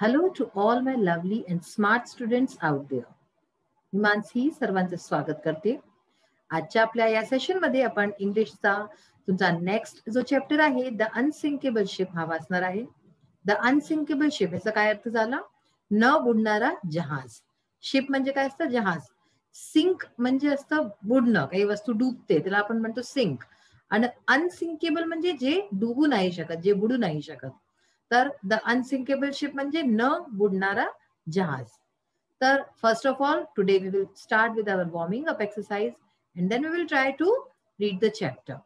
Hello to all my lovely and smart students out there. मी मानसी सर्वांचं स्वागत करते. आजच्या आपल्या या सेशनमध्ये आपण इंग्लिशचा तुमचा नेक्स्ट जो चॅप्टर आहे द अनसिंकेबल शिप हा वाचणार आहे. द अनसिंकेबल शिप याचा काय अर्थ झाला? न बुडणारा जहाज. शिप म्हणजे काय असतं? जहाज. सिंक म्हणजे असतं बुडणं, काही वस्तू डुबते त्याला आपण म्हणतो सिंक. आणि अनसिंकेबल म्हणजे जे डुबू नाही शकत, जे बुडू नाही शकत. तर द अनसिंकेबल शिप म्हणजे न बुडणारा जहाज. तर first of all today we will start with our warming up exercise and then we will try to read the chapter.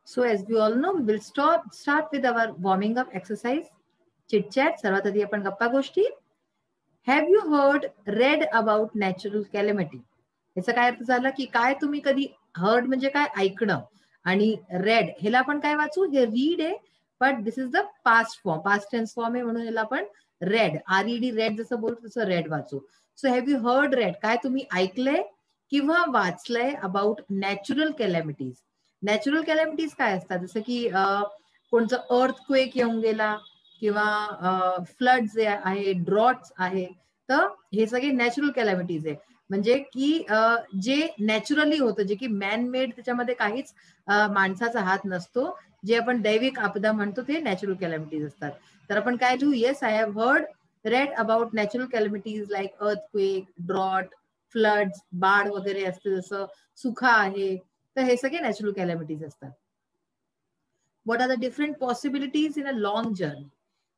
So as we all know, we will start with our warming up exercise. Chit chat. सर्वात आधी आपण गप्पा गोष्टी. Have you read about natural calamity? याचा काय अर्थ झाला की काय तुम्ही कधी हर्ड म्हणजे काय ऐकणं आणि रेड ह्याला आपण काय वाचू? हे रीड आहे but this is the past form, past tense form आहे म्हणून ह्याला आपण रेड, RED रेड जसं बोलतो तसं रेड वाचू. So have you heard red? काय तुम्ही ऐकलंय किंवा वाचलंय about natural calamities? Natural calamities काय असतात? जसं की कोणतं अर्थक्वेक येऊन गेला किंवा फ्लड जे आहे, ड्रॉट्स आहे, तर हे सगळे नॅचरल कॅलॅमिटीज आहे. म्हणजे की जे नॅचरली होतं, जे की मॅन मेड, त्याच्यामध्ये काहीच माणसाचा हात नसतो, जे आपण दैविक आपदा म्हणतो ते नॅचरल कॅलॅमिटीज असतात. तर आपण काय लिहू? Yes, I have read about natural calamities like earthquake, drought, floods, बाढ वगैरे असते, जसं सुखा आहे, तर हे सगळे नॅचरल कॅलॅमिटीज असतात. What are the different possibilities in a long journey?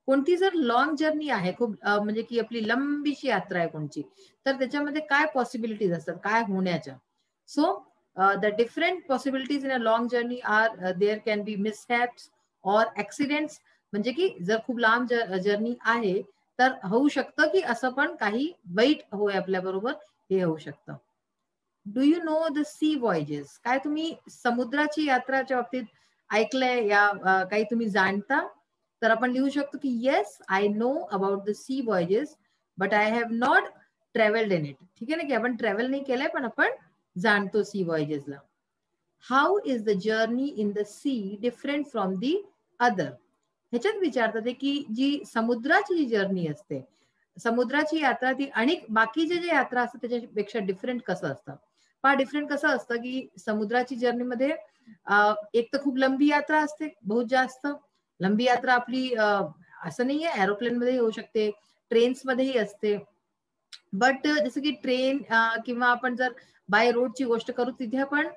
कोणती जर लॉंग जर्नी आहे, खूप म्हणजे की आपली लंबीशी यात्रा आहे कोणची, तर त्याच्यामध्ये काय पॉसिबिलिटीज असतात काय होण्याच्या? So the different possibilities in a long journey are there can be mishaps or accidents. म्हणजे की जर खूप लांब जर्नी आहे तर होऊ शकतं की असं पण काही वाईट होय आपल्या बरोबर, हे होऊ शकतं. Do you know the sea voyages? काय तुम्ही समुद्राची यात्राच्या बाबतीत ऐकलंय या काही तुम्ही जाणता? तर आपण लिहू शकतो की yes, I know about the sea voyages but I have not travelled in it. ठीक आहे ना, की आपण ट्रॅव्हल नाही केलंय पण आपण जाणतो सी व्हॉयजेसला. How is the journey in the sea different from the other? ह्याच्यात विचारतात की जी समुद्राची जी जर्नी असते, समुद्राची यात्रा ती आणि बाकीचे जे यात्रा असतात त्याच्यापेक्षा डिफरंट कसं असतं? फार डिफरंट कसं असतं की समुद्राची जर्नीमध्ये एक तर खूप लंबी यात्रा असते, बहुत जास्त लंबी यात्रा आपली असं नाहीये, एरोप्लेन मध्ये होऊ शकते, ट्रेन्स मध्येही असते. बट जसं की ट्रेन किंवा आपण जर बाय रोडची गोष्ट करू, तिथे आपण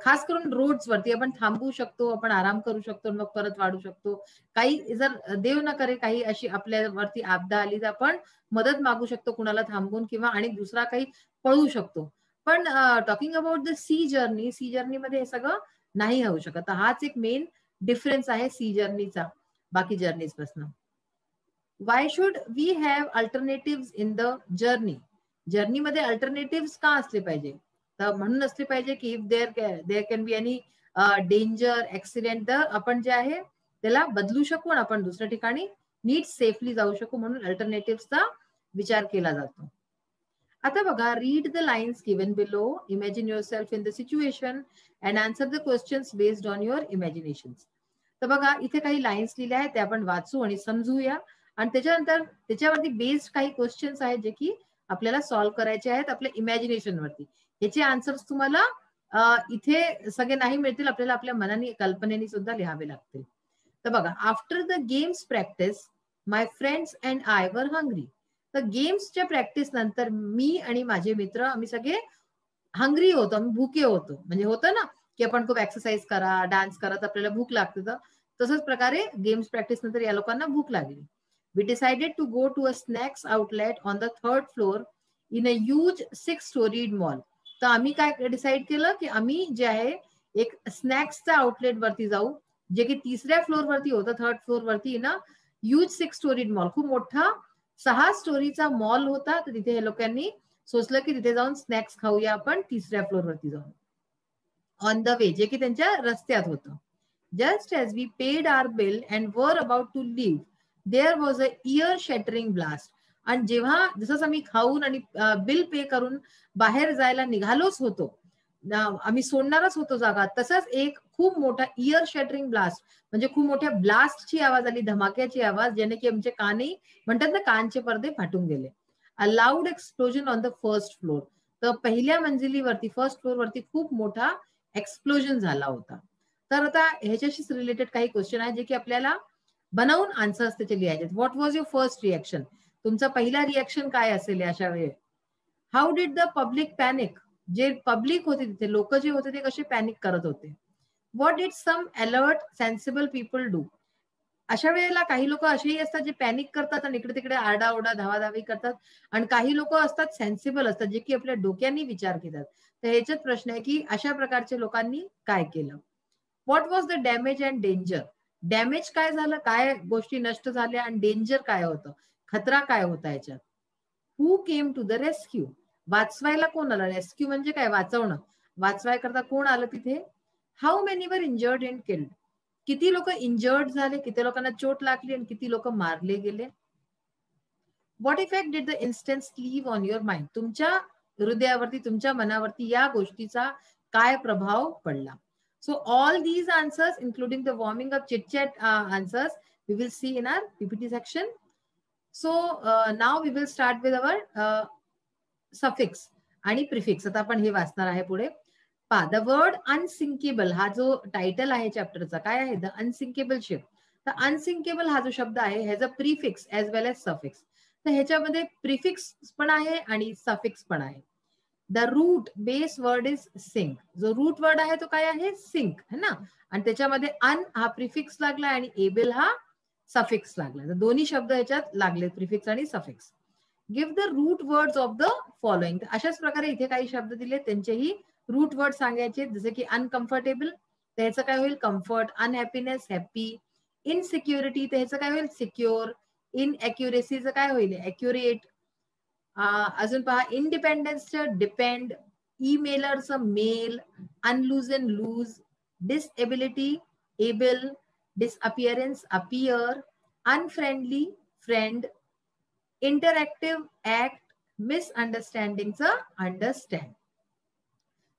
खास करून रोड्स वरती आपण थांबू शकतो, आपण आराम करू शकतो, मग परत वाढू शकतो. काही जर देव न करे काही अशी आपल्यावरती आपदा आली तर आपण मदत मागू शकतो कुणाला थांबून, किंवा आणि दुसरा काही पळू शकतो. पण talking about the sea journey, sea जर्नीमध्ये हे सगळं नाही होऊ शकत. तर हाच एक मेन डिफरन्स आहे सी जर्नीचा बाकी जर्नीज पासून. Why should we have alternative in the journey? जर्नीमध्ये अल्टरनेटिव्ह का असले पाहिजे? तर म्हणून असले पाहिजे की if there can be any danger, accident, तर आपण जे आहे त्याला बदलू शकू आणि आपण दुसऱ्या ठिकाणी नीट सेफली जाऊ शकू, म्हणून अल्टरनेटिव्हचा विचार केला जातो. आता बघा, read the lines given below, imagine your self in the situation and answer the questions based on your imagination. तर बघा, इथे काही लाईन्स लिहिल्या आहेत, ते आपण वाचू आणि समजूया, आणि त्याच्यानंतर त्याच्यावरती बेस्ड काही क्वेश्चन्स आहेत जे की आपल्याला सॉल्व्ह करायचे आहेत आपल्या इमॅजिनेशन वरती. याचे आन्सर्स तुम्हाला इथे सगळे नाही मिळतील, आपल्याला आपल्या मनाने, कल्पनेने सुद्धा लिहावे लागतील. तर बघा, after the games practice my friends and I वर हंग्री. तर गेम्सच्या प्रॅक्टिस नंतर मी आणि माझे मित्र आम्ही सगळे हंग्री होतो, आम्ही भुके होतो. म्हणजे होतं ना की आपण खूप एक्सरसाइज करा, डान्स करा, तर आपल्याला भूक लागते, तर तसंच प्रकारे गेम्स प्रॅक्टिस नंतर या लोकांना भूक लागली. We decided to go to a snacks outlet on the 3rd floor in a huge 6 storied mall. तर आम्ही काय डिसाईड केलं की आम्ही जे आहे एक स्नॅक्सच्या आउटलेट वरती जाऊ, जे की 3ऱ्या फ्लोर वरती होतं, 3rd फ्लोर वरती ना ह्यूज 6 स्टोरीड मॉल, खूप मोठा 6 स्टोरीचा मॉल होता. तर तिथे हे लोकांनी सोचलं की तिथे जाऊन स्नॅक्स खाऊया आपण 3ऱ्या फ्लोर वरती जाऊन, ऑन द वे, जे की त्यांच्या रस्त्यात होतं. Just as we paid our bill and were about to leave, there was a ear shattering blast. आणि जेव्हा जसं आम्ही खाऊन आणि बिल पे करून बाहेर जायला निघालोच होतो, आम्ही सोडणारच होतो जागा. तसंच एक खूप मोठा इयर शॅटरिंग ब्लास्ट, म्हणजे खूप मोठ्या ब्लास्टची आवाज आली, धमाक्याची आवाज, ज्याने की आमचे कानही म्हणतात ना, कानचे पडदे फाटून गेले. A loud explosion on the first floor. तर पहिल्या मंजिलीवरती, फर्स्ट फ्लोर वरती खूप मोठा एक्सप्लोजन झाला होता. तर आता ह्याच्याशीच रिलेटेड काही क्वेश्चन आहेत जे की आपल्याला बनवून आन्सर्स त्याचे लिहायचे. What was your first reaction? तुमचा पहिला रिएक्शन काय असेल अशा वेळी? How did the public panic? जे पब्लिक होते तिथे, लोक जे होते ते कसे पॅनिक करत होते? What did some alert sensible people do? अशा वेळेला काही लोक असेही असतात जे पॅनिक करतात आणि इकडे तिकडे आरडाओरडा धावाधावी करतात, आणि काही लोक असतात सेन्सिबल असतात जे की आपल्या डोक्यांनी विचार घेतात. तर ह्याच्यात प्रश्न आहे की अशा प्रकारच्या लोकांनी काय केलं? What was the damage and danger? Damage काय झालं, काय गोष्टी नष्ट झाल्या, आणि डेंजर काय होतं, खतरा काय होता याच्यात? हू केम टू द रेस्क्यू? वाचवायला कोण आलं? रेस्क्यू म्हणजे काय? वाचवणं. वाचवाय करता कोण आलं तिथे? हाऊ मेनी वर इंजर्ड अँड किल्ड? किती लोक इंजर्ड झाले, किती लोकांना चोट लागली, आणि किती लोक मारले गेले? What effect did the instance leave on your mind? तुमच्या हृदयावरती, तुमच्या मनावरती या गोष्टीचा काय प्रभाव पडला? So all these answers including the warming up chit chat answers we will see in our PPT section. So now we will start with our suffix आणि प्रिफिक्स. आता आपण हे वाचणार आहे पुढे. पहा, द वर्ड अनसिंकेबल हा जो टायटल आहे चॅप्टरचा, काय आहे? The unsinkable ship. तर अनसिंकेबल हा जो शब्द आहे ह्याचा prefix as well as suffix. तर ह्याच्यामध्ये प्रिफिक्स पण आहे आणि सफिक्स पण आहे. The root base word is sink. जो रूट वर्ड आहे तो काय आहे? सिंक, है ना. आणि त्याच्यामध्ये अन हा प्रिफिक्स लागला आणि एबल हा सफिक्स लागला. तर दोन्ही शब्द ह्याच्यात लागले, प्रिफिक्स आणि suffix. Give the root words of the following. अशाच प्रकारे इथे काही शब्द दिले, त्यांचेही रूट वर्ड सांगायचे. जसे की अनकम्फर्टेबल, त्याचं काय होईल? कम्फर्ट. अनहॅपीनेस, हॅपी. इनसिक्युरिटी, त्याचं काय होईल? सिक्युअर. इनअॅक्युरेसीचं काय होईल? अॅक्युरेट. अजून पहा, इंडिपेंडन्सचं डिपेंड. ईमेलरचं mail. Unloosen loose. Disability able. Disappearance appear. Unfriendly friend. Interactive act. मिसअंडरस्टँडिंगचं अंडरस्टँड.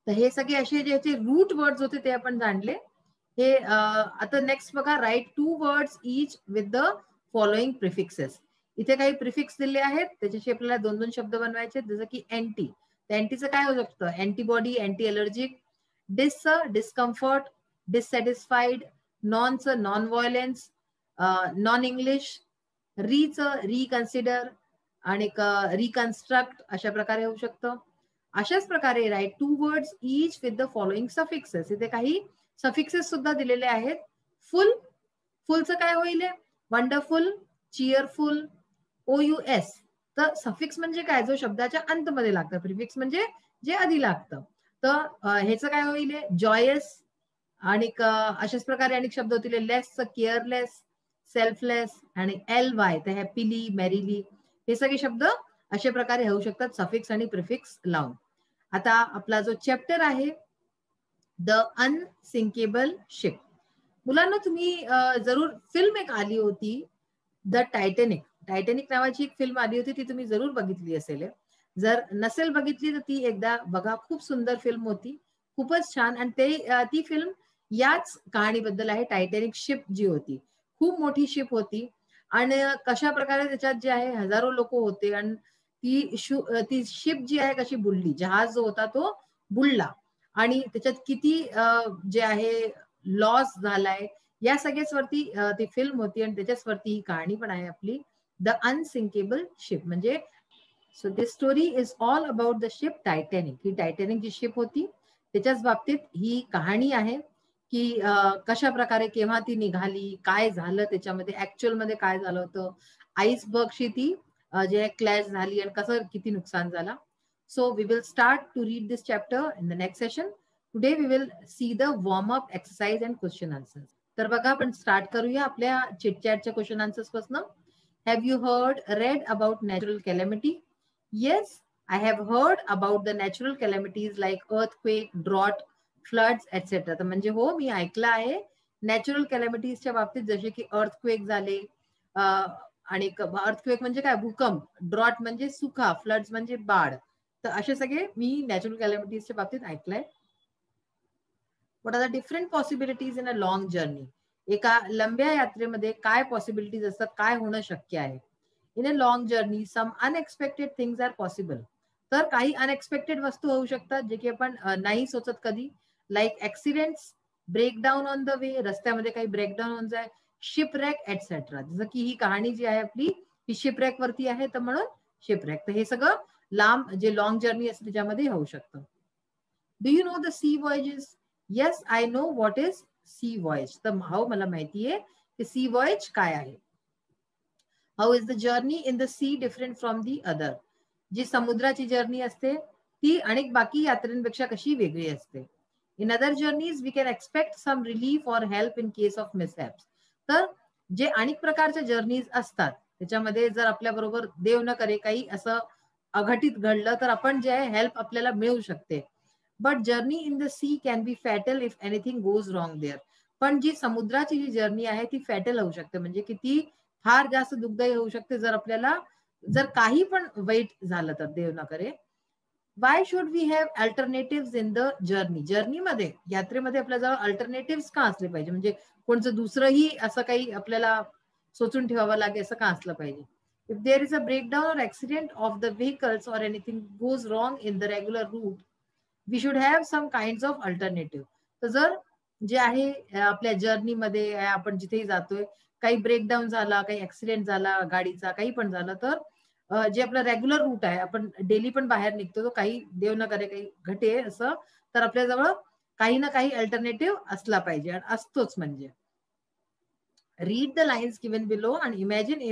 तर हे सगळे असे ज्याचे रूट वर्ड्स होते ते आपण जाणले. हे आता नेक्स्ट बघा, write 2 words each with the following prefixes. इथे काही प्रिफिक्स दिले आहेत, त्याच्याशी आपल्याला 2-2 शब्द बनवायचे. जसं की अँटी. तर अँटीचं काय होऊ शकतं? Antibody, anti allergic. डिसचं डिस्कम्फर्ट, डिससॅटिस्फाईड. नॉनचं नॉन व्हायलेन्स, नॉन इंग्लिश. रीचं रिकन्सिडर आणि रिकन्स्ट्रक्ट, अशा प्रकारे होऊ शकतं. अशाच प्रकारे write 2 words each with the following suffixes. इथे काही सफिक्सेस सुद्धा दिलेले आहेत. फुल, फुलचं काय होईल? Wonderful, cheerful, OUS. तर सफिक्स म्हणजे काय? जो शब्दाच्या अंतमध्ये लागतं. प्रिफिक्स म्हणजे जे आधी लागतं. तर ह्याचं काय होईल? जॉयस. आणि अशाच प्रकारे अनेक शब्द होतील. लेसचं केअरलेस, सेल्फलेस, आणि LY तर हॅपीली, मॅरीली. हे सगळे शब्द अशा प्रकारे होऊ शकतात सफिक्स आणि प्रिफिक्स लावून. आता आपला जो चॅप्टर आहे द अनसिंकेबल शिप. मुलांना तुम्ही जरूर फिल्म एक आली होती द टायटॅनिक. टायटॅनिक नावाची एक फिल्म आली होती, ती तुम्ही जरूर बघितली असेल. जर नसेल बघितली तर ती एकदा बघा. खूप सुंदर फिल्म होती, खूपच छान. आणि ती फिल्म याच कहाणीबद्दल आहे. टायटॅनिक शिप जी होती, खूप मोठी शिप होती, आणि कशा प्रकारे त्याच्यात जे आहे हजारो लोक होते, आणि ती शिप जी आहे कशी बुडली, जहाज जो होता तो बुडला, आणि त्याच्यात किती जे आहे लॉस झालाय, या सगळ्याच वरती ती फिल्म होती, आणि त्याच्याच वरती ही कहाणी पण आहे आपली द अनसिंकेबल शिप. म्हणजे so this story is all about the ship Titanic. ही टायटॅनिक जी शिप होती त्याच्याच बाबतीत ही कहाणी आहे, की कशा प्रकारे, केव्हा ती निघाली, काय झालं त्याच्यामध्ये, ऍक्च्युअल मध्ये काय झालं होतं, आईसबर्गशी ती जे क्लॅश झाली, आणि कसं किती नुकसान झाला. So we will start to read this chapter in the next session. Today we will see the warm up exercise and question answers. तर बघा, आपण स्टार्ट करूया आपल्या चिटचॅटच्या क्वेश्चन आन्सर्स पासून. Have you read about natural calamity? Yes, I have heard about the natural calamities like earthquake, drought, floods, etc. तर म्हणजे हो, मी ऐकलं आहे नॅचरल कॅलॅमिटीजच्या बाबतीत, जसे की अर्थक्वेक झाले, आणि अर्थक्वेक म्हणजे काय? भूकंप. ड्रॉट म्हणजे सुका, फ्लड्स म्हणजे बाढ. तर असे सगळे मी नॅचरल कॅलॅमिटीजच्या बाबतीत ऐकलंय. What are the different possibilities in a long journey. एका लंब्या यात्रेमध्ये काय पॉसिबिलिटीज असतात, काय होणं शक्य आहे. In a long journey some unexpected things are possible. तर काही अनएक्सपेक्टेड वस्तू होऊ शकतात जे की आपण नाही सोचत कधी. Like accidents, breakdown on the way, रस्त्यामध्ये काही ब्रेकडाऊन होऊन जाय, शिपरॅक एटसेट्रा. जसं की ही कहाणी जी आहे आपली ही शिपरॅक वरती आहे, तर म्हणून शिपरॅक. तर हे सगळं लांब जे लॉंग जर्नी असते त्याच्यामध्ये होऊ शकतं. Do you know the sea voyages? Yes, I know what is sea voyage. तर हो, मला माहितीये की सी वॉयज काय आहे. How is the journey in the sea different from the other? जी समुद्राची जर्नी असते ती अनेक बाकी यात्रेंपेक्षा कशी वेगळी असते. In other journeys we can expect some relief or help in case of mishaps. तर जे अनेक प्रकारच्या जर्नीज असतात त्याच्यामध्ये जर आपल्या बरोबर देव न करे काही असं अघटित घडलं तर आपण जे आहे हेल्प आपल्याला मिळू शकते. But journey in the sea can be fatal if anything goes wrong there. पण जी समुद्राची जी जर्नी आहे ती फॅटल होऊ शकते, म्हणजे किती फार जास्त दुःखदायी होऊ शकते जर आपल्याला जर काही पण वाईट झालं तर, देव न करे. Why should we have alternative in the journey? जर्नीमध्ये, यात्रेमध्ये आपल्याजवळ अल्टरनेटिव्ह का असले पाहिजे, म्हणजे कोणतं दुसरंही असं काही आपल्याला सोचून ठेवावं लागेल असं का असलं पाहिजे. If there is a breakdown or accident of the vehicles or anything goes wrong in the regular route, we should have some kind of alternative. तर जर जे आहे आपल्या जर्नीमध्ये आपण जिथेही जातोय काही ब्रेकडाऊन झाला, काही ऍक्सिडेंट झाला गाडीचा, काही पण झालं तर जे आपलं रेग्युलर रूट आहे, आपण डेली पण बाहेर निघतो, तो काही देव न करे काही घटे असं, तर आपल्याजवळ काही ना काही अल्टरनेटिव्ह असला पाहिजे आणि असतोच. म्हणजे read the lines given below and imagine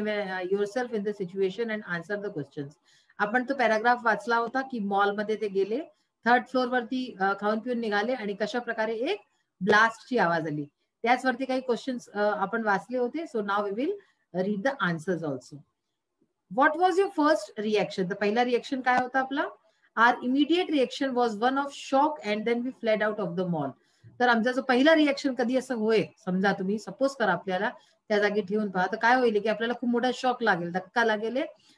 yourself in the situation and answer the questions. आपण तो पॅराग्राफ वाचला होता की मॉलमध्ये ते गेले, थर्ड फ्लोर वरती खाऊन पिऊन निघाले आणि कशा प्रकारे एक ब्लास्टची आवाज आली. त्याचवरती काही क्वेश्चन्स आपण वाचले होते. So now we will read the answers also. What was your first reaction? तर पहिला रिएक्शन काय होता आपला? Our immediate reaction was one of shock and then we fled out of the mall. तर आमचा जो पहिला रिएक्शन कधी असं होय, समजा तुम्ही सपोज करा आपल्याला त्या जागी ठेवून पहा, तर काय होईल की आपल्याला खूप मोठा शॉक लागेल, धक्का लागेल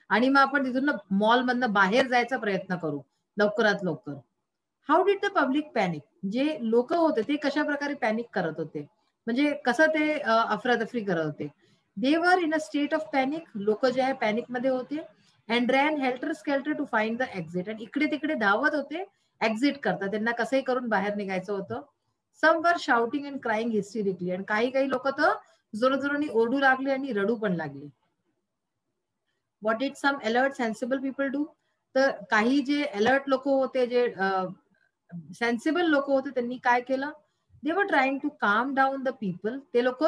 आणि मग आपण तिथून मॉल मधनं बाहेर जायचा प्रयत्न करू लवकरात लवकर. How did the public panic? जे लोक होते ते कशा प्रकारे पॅनिक करत होते, म्हणजे कसं ते अफरातफरी करत होते. They were in a state of panic. लोक जे आहे पॅनिक मध्ये होते. And ran helter skelter to find the exit. आणि इकडे तिकडे धावत होते एक्झिट करता, त्यांना कसंही करून बाहेर निघायचं होतं. सम वर शाउटिंग अँड क्राईंग हिस्टेरिकली. आणि काही काही लोक तर जोरजोराने ओरडू लागले आणि रडू पण लागले. What did some alert sensible people do? तर काही जे अलर्ट लोक होते, जे सेन्सिबल लोक होते, त्यांनी काय केलं? दे वर ट्राइंग टू काम डाऊन द पीपल. ते लोक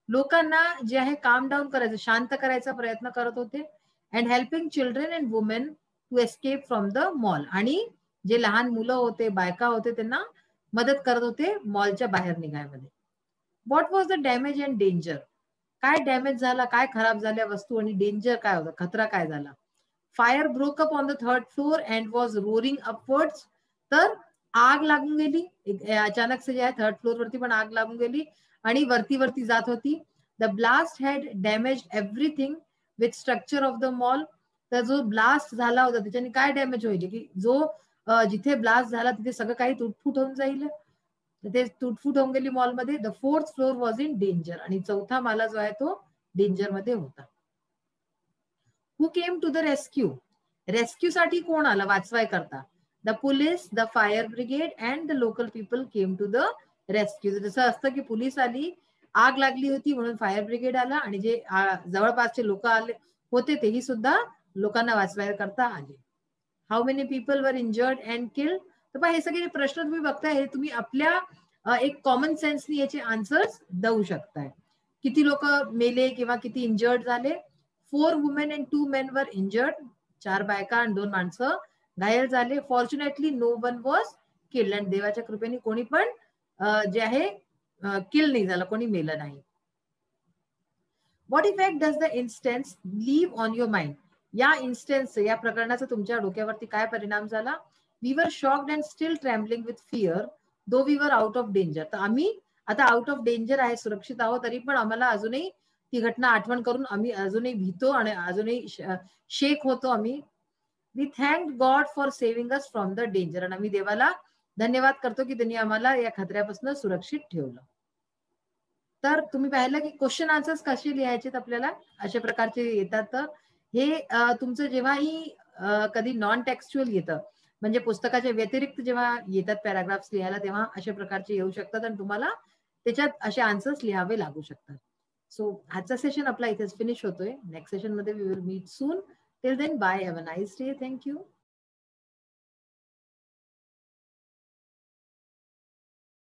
लोकांना जे आहे काम डाऊन करायचं, शांत करायचा प्रयत्न करत होते. And helping children and women to escape from the mall. आणि जे लहान मुलं होते, बायका होते, त्यांना मदत करत होते मॉलच्या बाहेर निघायमध्ये. What was the damage and danger? काय डॅमेज झाला, काय खराब झाल्या वस्तू आणि डेंजर काय होतं, खतरा काय झाला? Fire broke up on the third floor and was roaring upwards. तर आग लागून गेली अचानक से, जे आहे थर्ड फ्लोर वरती पण आग लागून गेली आणि वरती वरती जात होती. The blast had damage everything with structure of the mall. तर जो ब्लास्ट झाला होता त्याच्याने काय डॅमेज होईल की जो जिथे ब्लास्ट झाला तिथे सगळं काही तुटफूट होऊन जाईल. ते तुटफूट होऊन गेली मॉलमध्ये. The fourth floor was in danger. आणि चौथा माला जो आहे तो डेंजर मध्ये होता. Who came to the rescue? Rescue साठी कोण आला वाचवाय करता? The police, the fire brigade and the local people came to the rescue. जसं असतं की पोलीस आली, आग लागली होती म्हणून फायर ब्रिगेड आला, आणि जे जवळपासचे लोक आले होते तेही सुद्धा लोकांना वाचवाय करता आले. How many people were injured and killed? तर हे सगळे प्रश्न तुम्ही बघताय, हे तुम्ही आपल्या एक कॉमन सेन्सनी याचे आन्सर्स देऊ शकताय. किती लोक मेले किंवा किती इंजर्ड झाले? 4 women and 2 men were injured. 4 बायका आणि 2 माणसं घायल झाले. Fortunately no one was killed. आणि देवाच्या कृपेने कोणी पण जे आहे किल नाही झालं, कोणी मेलं नाही. What effect does the instance leave on your mind? या इन्स्टन्स, या प्रकरणाचा तुमच्या डोक्यावरती काय परिणाम झाला? We were shocked and still trembling with fear though we were out of danger. तर आम्ही आता आउट ऑफ डेंजर आहे, सुरक्षित आहोत, तरी पण आम्हाला अजूनही ती घटना आठवण करून आम्ही अजूनही भीतो आणि अजूनही शेक होतो आम्ही. We thank God for saving us from the danger. आणि आम्ही देवाला धन्यवाद करतो की त्यांनी आम्हाला या खतऱ्यापासून सुरक्षित ठेवलं. तर तुम्ही पाहिलं की क्वेश्चन आन्सर्स कसे लिहायचे आपल्याला अशा प्रकारचे येतात. हे तुमचं जेव्हाही कधी नॉन टेक्स्च्युअल येतं म्हणजे पुस्तकाच्या व्यतिरिक्त जेव्हा येतात पॅराग्राफ्स लिहायला तेव्हा अशा प्रकारचे येऊ शकतात आणि तुम्हाला त्याच्यात असे आन्सर्स लिहावे लागू शकतात. सो आजचा सेशन आपला इथेच फिनिश होतोय. नेक्स्ट सेशन मध्ये we will meet soon. Till then bye. Have a nice day. Thank you.